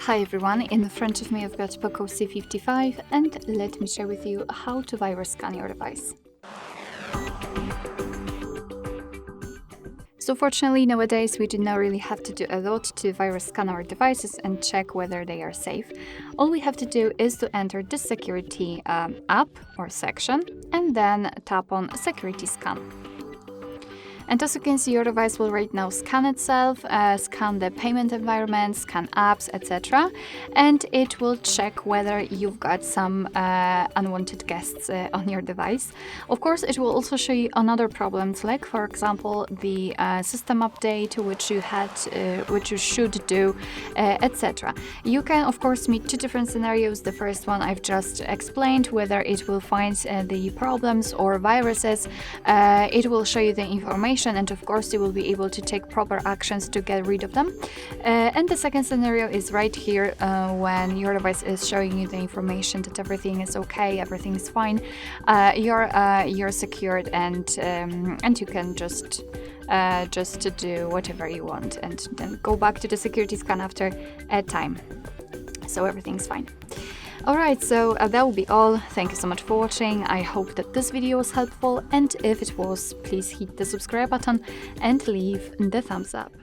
Hi everyone, in front of me I've got POCO C55 and let me share with you how to virus scan your device. So fortunately nowadays we do not really have to do a lot to virus scan our devices and check whether they are safe. All we have to do is to enter the security app or section and then tap on security scan. And as you can see, your device will right now scan itself, scan the payment environment, scan apps, etc. And it will check whether you've got some unwanted guests on your device. Of course, it will also show you another problems, like for example, the system update, which you should do, etc. You can, of course, meet two different scenarios. The first one I've just explained, whether it will find the problems or viruses. It will show you the information, and of course you will be able to take proper actions to get rid of them. And the second scenario is right here, when your device is showing you the information that everything is okay, everything is fine, you're secured, and you can just to do whatever you want and then go back to the security scan after a time. So everything's fine. Alright, so that will be all. Thank you so much for watching. I hope that this video was helpful, and if it was, please hit the subscribe button and leave the thumbs up.